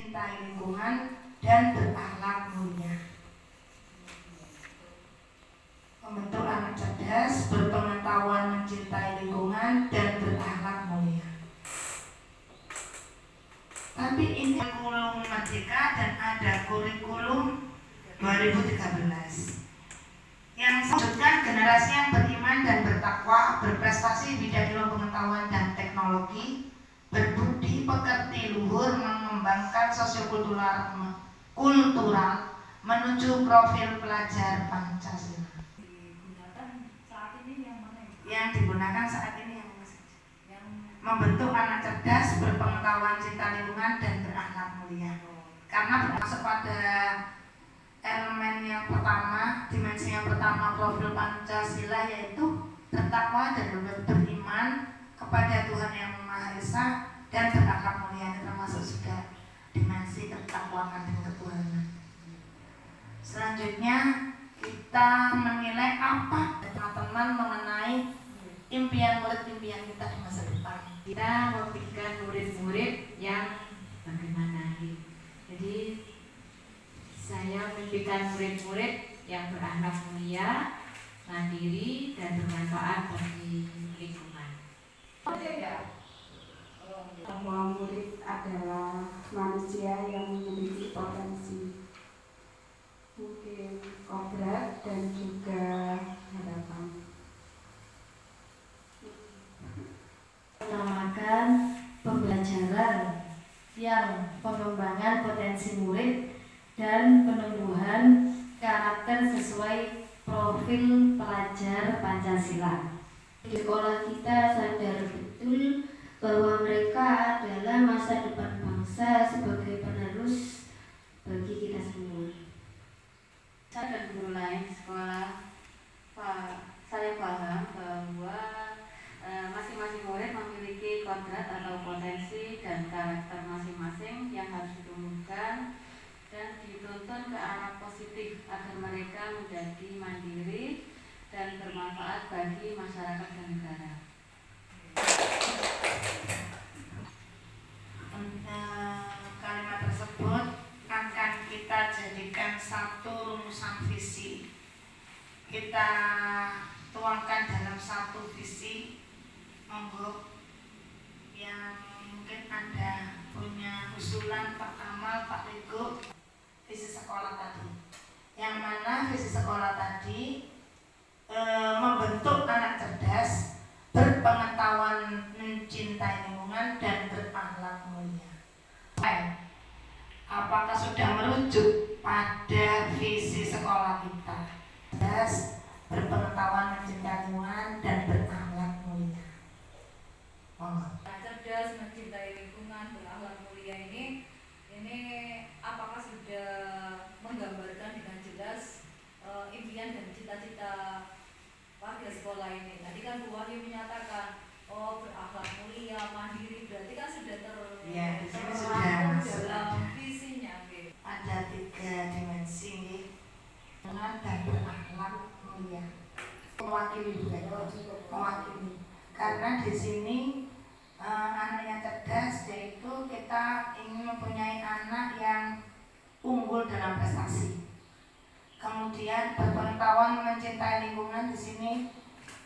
mencintai lingkungan dan berakhlak mulia. Membentuk anak cerdas, berpengetahuan, mencintai lingkungan dan berakhlak mulia. Tapi ini kurikulum Merdeka dan ada kurikulum 2013 yang mewujudkan generasi yang beriman dan bertakwa, berprestasi di bidang ilmu pengetahuan dan teknologi, berbudi pekerti luhur, mengembangkan sosiokultural menuju profil pelajar Pancasila. Yang digunakan saat ini yang membentuk anak cerdas, berpengetahuan, cinta lingkungan dan berakhlak mulia. Karena bermasuk pada elemen yang pertama, dimensi yang pertama profil Pancasila, yaitu bertakwa dan beriman kepada Tuhan Yang Maha Esa dan berakhlak mulia, termasuk juga dimensi ketakwaan dan ketuhanan. Selanjutnya kita menilai apa teman-teman mengenai impian murid-impian kita di masa depan. Kita memikirkan murid-murid yang bagaimana. Jadi saya memimpikan murid-murid yang berakhlak mulia, mandiri dan bermanfaat bagi lingkungan. Bahwa murid adalah manusia yang memiliki potensi, mungkin kodrat dan juga harapan. Menamakan pembelajaran yang pengembangan potensi murid dan penumbuhan karakter sesuai profil pelajar Pancasila. Di sekolah kita sadar betul bahwa mereka adalah masa depan bangsa sebagai penerus bagi kita semua. Saya dan guru lain sekolah, saya paham bahwa masing-masing murid memiliki kodrat atau potensi dan karakter masing-masing yang harus ditumbuhkan dan dituntun ke arah positif agar mereka menjadi mandiri dan bermanfaat bagi masyarakat dan negara. Kalimat tersebut akan kita jadikan satu rumusan visi. Kita tuangkan dalam satu visi. Monggo yang mungkin Anda punya usulan Pak Kamal, Pak Rego, visi sekolah tadi. Yang mana visi sekolah tadi membentuk anak cerdas, berpengetahuan, mencintai lingkungan dan berakhlak mulia. Apakah sudah merujuk pada visi sekolah kita? Cerdas, berpengetahuan, mencintai lingkungan dan berakhlak mulia. Cerdas, mencintai lingkungan, berakhlak mulia ini apakah sudah menggambarkan dengan jelas impian dan cita-cita warga sekolah ini? Tadi kan Bu Wahyu menyatakan berakhlak mulia, mandiri, berarti kan sudah di sini sudah dalam visinya. Ada 3 dimensi dengan dan berakhlak mulia. Mewakili karena di sini anak yang cerdas, yaitu kita ingin mempunyai anak yang unggul dalam prestasi. Kemudian berpengetahuan, mencintai lingkungan. Di sini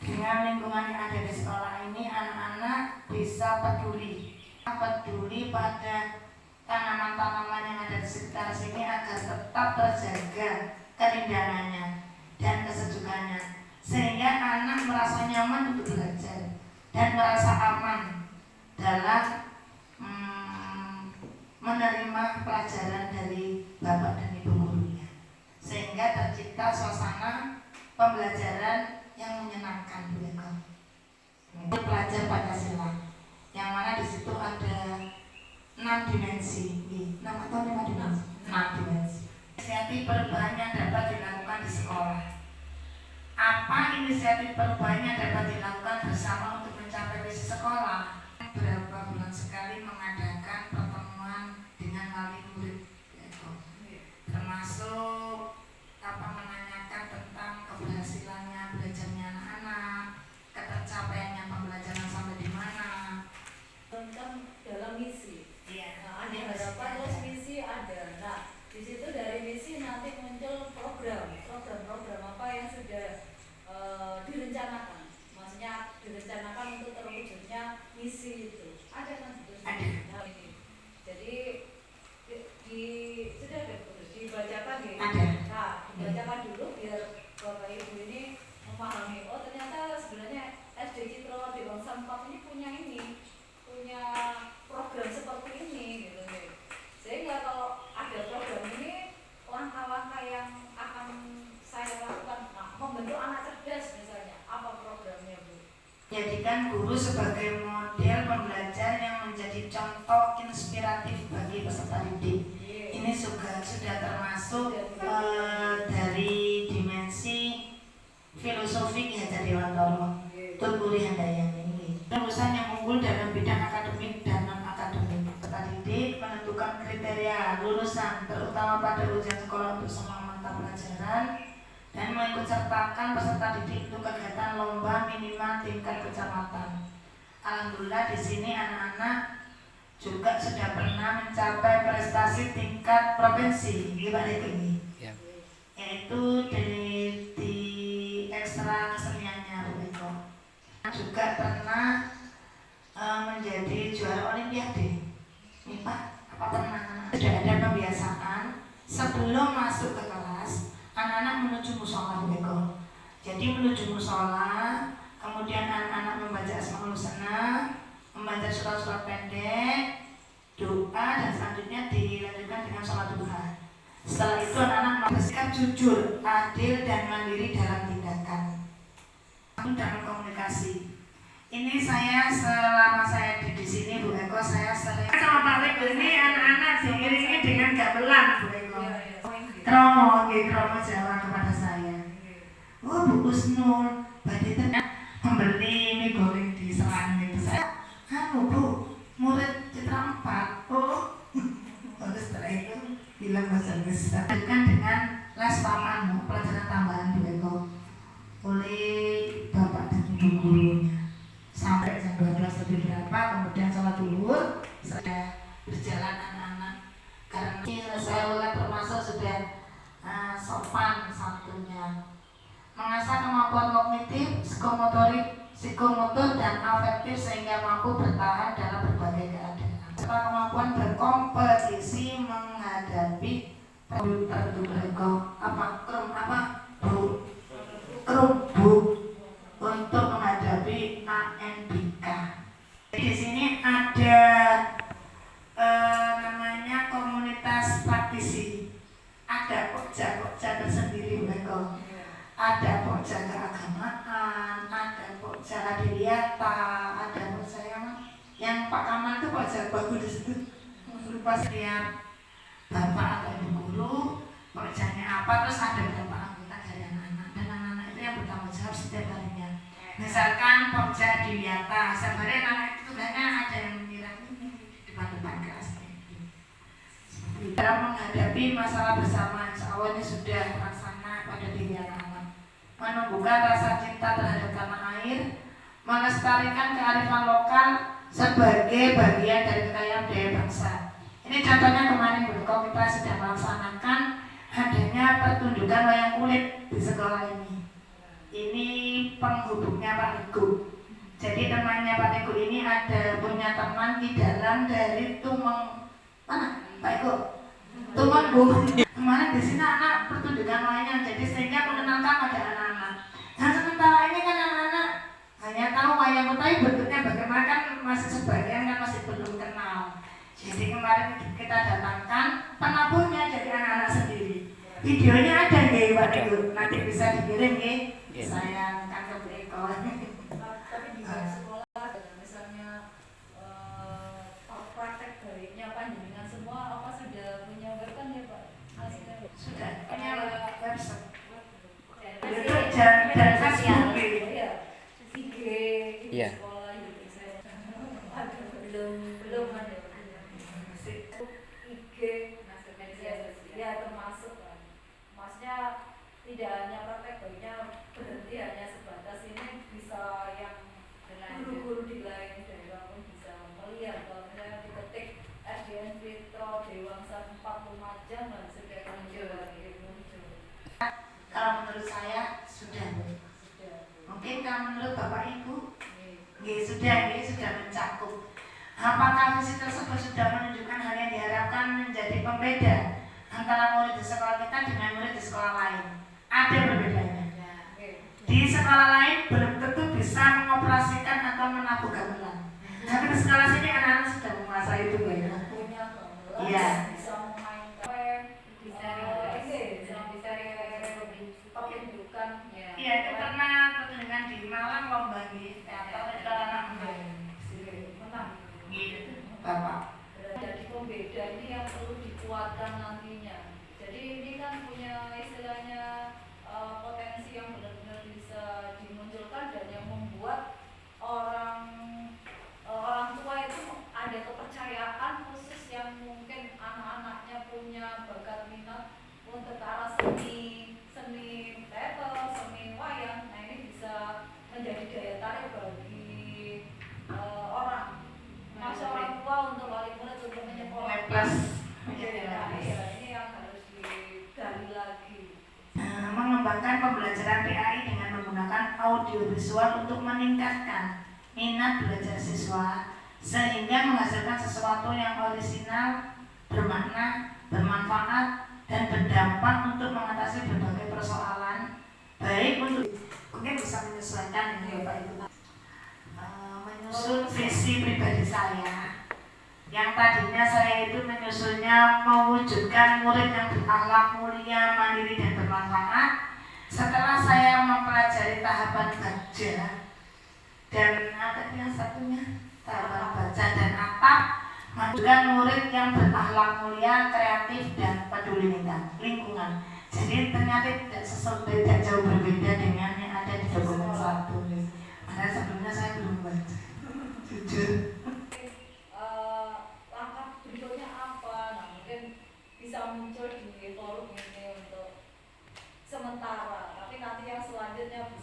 dengan lingkungan yang ada di sekolah ini, anak-anak bisa peduli pada tanaman-tanaman yang ada di sekitar sini agar tetap terjaga keindahannya dan kesejukannya, sehingga anak merasa nyaman untuk belajar dan merasa aman dalam menerima pelajaran dari bapak dan ibu gurunya, sehingga tercipta suasana pembelajaran yang menyenangkan. Pelajar Pancasila, yang mana di situ ada 6 dimensi, 6 atau 5 dimensi? 6 dimensi. Inisiatif perubahan yang dapat dilakukan di sekolah. Apa inisiatif perubahan yang dapat dilakukan bersama untuk mencapai visi sekolah? Berapa bulan sekali mengadakan pertemuan dengan wali murid, termasuk menanyakan tentang keberhasilannya belajarnya anak-anak, ketercapaiannya pembelajaran sampai di mana. Tentang dalam misi. Iya. Ada harapan terus misi guru sebagai model pembelajar yang menjadi contoh inspiratif bagi peserta didik. Ini juga sudah termasuk dari dimensi filosofi Ki Hajar Dewantara Tutpuri Handayani ini. Lulusan yang unggul dalam bidang akademik dan non akademik. Peserta didik menentukan kriteria lulusan terutama pada ujian sekolah untuk semua mata pelajaran dan mengikut sertakan peserta didik untuk kegiatan lomba minimal tingkat kecamatan. Alhamdulillah di sini anak-anak juga sudah pernah mencapai prestasi tingkat provinsi di Pak ini, yaitu di ekstra keseniannya begitu. Juga pernah menjadi juara olimpiade. Nih Pak, apa pernah? Sudah ada pembiasaan sebelum masuk ke kelas, anak-anak menuju musola begitu. Jadi menuju musola, kemudian anak-anak membaca Asmaul Husna, membaca surat-surat pendek, doa, dan selanjutnya dilanjutkan dengan sholat duha. Setelah itu anak-anak bersikap jujur, adil, dan mandiri dalam tindakan dalam komunikasi. Ini saya selama saya di sini Bu Eko, saya sering sama Pak Rego ini anak-anak diiringi dengan gamelan Bu Eko. Kromo Jawa kepada saya. Oh Bu Usnul, badhe membeli mie goreng di Serang itu. Saya, Bu, murid Citra 4. Oh, terus setelah itu bilang bahasa Inggris. Lanjutkan dengan les paman, pelajaran tambahan Bu Eko oleh Bapak dan Ibu gurunya sampai jam 12 lebih berapa, kemudian sholat duhur, sudah berjalan anak-anak. Karena saya lihat termasuk sudah sopan santunnya, mengasah kemampuan kognitif, psikomotor dan afektif sehingga mampu bertahan dalam berbagai keadaan. Serta kemampuan berkompetisi menghadapi kerubuk untuk menghadapi ANBK. Di sini ada namanya komunitas praktisi. Ada pokja tersendiri mereka. Ada pokja keagamaan, ada pokja adiliata, ada pokja yang Pak Kamal itu pokja bagus di situ. Lupa setiap bapak atau ibu guru pokjanya apa, terus ada beberapa anggota dari anak-anak, dan anak-anak itu yang bertanggung jawab setiap harinya. Misalkan pokja adiliata, sebenarnya anak itu tugasnya ada yang mengira di depan kelas. Dalam menghadapi masalah bersama, insya Allah ini sudah terlaksana pada diri anak-anak. Menumbuhkan rasa cinta terhadap tanah air, melestarikan kearifan lokal sebagai bagian dari kekayaan budaya bangsa. Ini contohnya kemarin kita sedang melaksanakan adanya pertunjukan wayang kulit di sekolah ini. Ini penghubungnya Pak Rego. Jadi temannya Pak Rego ini ada punya teman di dalam dari Tumeng mana? Pak Eko, Tumenggung. Kemarin di sini anak pertunjukan wayang, jadi sehingga mengenalkan pada anak-anak. Dan sementara ini kan anak-anak hanya tahu wayang tapi bentuknya bagaimana kan masih sebagian kan masih belum kenal. Jadi kemarin kita datangkan penabuhnya jadi anak-anak sendiri. Videonya ada nggih Pak Eko, nanti bisa dikirim nggih. Saya akan ke Bu Eko. Tapi di sekolah misalnya praktek baiknya panjenengan semua apa sudah punya website ya Pak? Sudah punya website. Itu dan Facebook. IG Iya. sekolah gitu saya. Belum ada. IG ya termasuk maksudnya tidak hanya praktek baiknya berhenti hanya sebatas ini, bisa yang guru-guru di lain daerah pun bisa melihat kalau misalnya diketik SDN Fitro Dewangsa 4 Lumajang dan sudah muncul. Kalau menurut saya sudah. Mungkin kalau menurut Bapak Ibu sudah mencakup. Apakah visi tersebut sudah menunjukkan hal yang diharapkan menjadi pembeda antara murid di sekolah kita dengan murid di sekolah lain? Ada perbedaannya. Di sekolah lain belum tentu bisa mengoperasikan atau menabuh gamelan. Tapi di sekolah sini anak-anak sudah menguasai itu ya. Iya. Bisa memainkan, bisa pertunjukan. Iya, itu pernah pertunjukan di Malang lomba di teater, kalau anak dikuatkan nantinya. Jadi ini kan punya istilahnya potensi yang benar-benar bisa dimunculkan dan yang membuat orang tua itu ada kepercayaan khusus yang mungkin anak-anaknya punya bakat minat untuk ke arah seni teater, seni wayang. Nah ini bisa menjadi daya tarik bagi orang tua untuk wali murid untuk menyekolahkan. Ini yang harus digali lagi. Mengembangkan pembelajaran PAI dengan menggunakan audiovisual untuk meningkatkan minat belajar siswa sehingga menghasilkan sesuatu yang orisinal, bermakna, bermanfaat, dan berdampak untuk mengatasi berbagai persoalan, baik untuk mungkin bisa menyesuaikan dengan Bapak Ibu. Menyusun visi pribadi saya yang tadinya saya itu menyusunnya mewujudkan murid yang berakhlak mulia, mandiri, dan bermanfaat. Setelah saya mempelajari tahapan baca dan yang satunya tahapan baca dan atap, mewujudkan murid yang berakhlak mulia, kreatif, dan peduli lingkungan. Jadi ternyata tidak jauh berbeda dengan yang ada di dokumen 1. Padahal sebelumnya saya belum baca, jujur. Langkah berikutnya apa? Nah mungkin bisa muncul di forum ini untuk sementara, tapi nanti yang selanjutnya bisa